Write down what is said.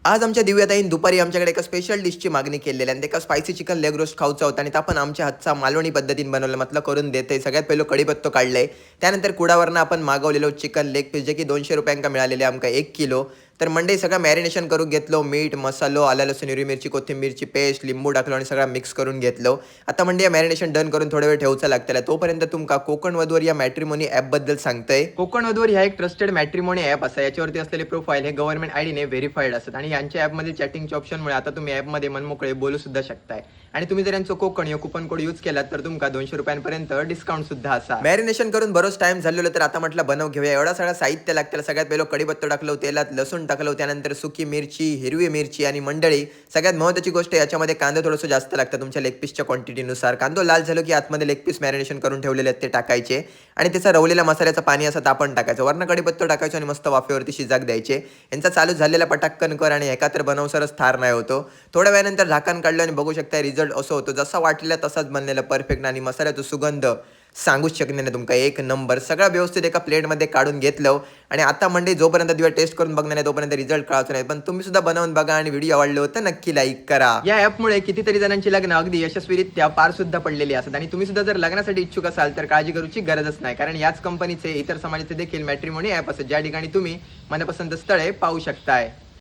आज आमच्या दिव्याताईन दुपारी आमच्याकडे एका स्पेशल डिशची मागणी केलेली आणि एका स्पायसी चिकन लेग रोस्ट खाऊचा होता आणि तो आपण आमच्या हातचा मालवणी पद्धतीने बनवलं म्हटलं करून देते. सगळ्यात पहिलं कढीपत्तो काढले, त्यानंतर कुडावरनं आपण मागवलेलो चिकन लेग पीस जे की 200 रुपयांका मिळालेले आमका 1 किलो. तर मंडई सगळं मॅरिनेशन करून घेतलो, मीठ मसालो आलं लसूण हिरवी मिरची कोथिंबीरची पेस्ट लिंबू टाकलो आणि सगळं मिक्स करून घेतलो. आता मंडई मॅरिनेशन डन करून थोडा वेळ ठेवचा लागतला. तोपर्यंत तुमका कोकण वधूवर या मॅट्रिमोनी ॲपबद्दल सांगतोय. कोकण वधूवर ह्या एक ट्रस्टेड मॅट्रिमोनी ॲप असा. याच्यावरती असलेले प्रोफाईल हे गव्हर्नमेंट आयडीने व्हेरीफाईड असतात आणि यांच्या ॲपमध्ये चॅटिंगच्या ऑप्शनमुळे आता तुम्ही ॲपमध्ये मनमोकळे बोलू सुद्धा शकताय. आणि तुम्ही जर यांचं कोकण या कुपन कोड यूज केलात तर तुमका 200 रुपयांपर्यंत डिस्काउंट सुद्धा असा. मॅरिनेशन करून बरोच टाइम झालेलो तर आता म्हटलं बनव घेऊया. एवढा सगळा साहित्य लागतं. सगळ्यात पहिलं कढीपत्तो टाकलो, तेलात लसूण टाकलो, त्यानंतर सुकी मिरची हिरवी मिरची आणि मंडळी सगळ्यात महत्त्वाची गोष्ट याच्यामध्ये कांदा थोडंसं जास्त लागतं तुमच्या लेग पीसच्या क्वांटिटीनुसार. कांदो लाल झालो की आतमध्ये लेग पीस मॅरिनेशन करून ठेवलेले आहेत ते टाकायचे आणि त्याचा रवलेला मसाल्याचं पाणी असं तापण टाकायचं. वरनं कढीपत्तो टाकायचं आणि मस्त वाफेवरती शिजाक द्यायचे. यांचा चालू झालेला पटाक्कन कर आणि एका तर बनवसरच थार नाही होतो. थोड्या वेळानंतर झाकण काढलं आणि बघू शकता रिझल्ट असं होतो जसा वाटलेला तसाच बनलेला परफेक्ट आणि मसाल्याचा सुगंध सांगूच शकणे नाही तुमका एक नंबर. सगळं व्यवस्थित एका प्लेटमध्ये काढून घेतलं आणि आता मंडळी जोपर्यंत दिवा टेस्ट करून बघणार नाही तोपर्यंत रिझल्ट कळायचं नाही. पण तुम्ही सुद्धा बनवून बघा आणि व्हिडिओ आवडले होते नक्की लाईक करा. या ॲपमुळे कितीतरी जणांची लग्न अगदी यशस्वीरित्या पार सुद्धा पडलेली असतात आणि तुम्ही सुद्धा जर लग्नासाठी इच्छुक असाल तर काळजी करूची गरजच नाही, कारण याच कंपनीचे इतर समाजाचे देखील मॅट्रिमोनी ॲप असतात ज्या ठिकाणी तुम्ही मनपसंत स्थळे पाहू शकताय.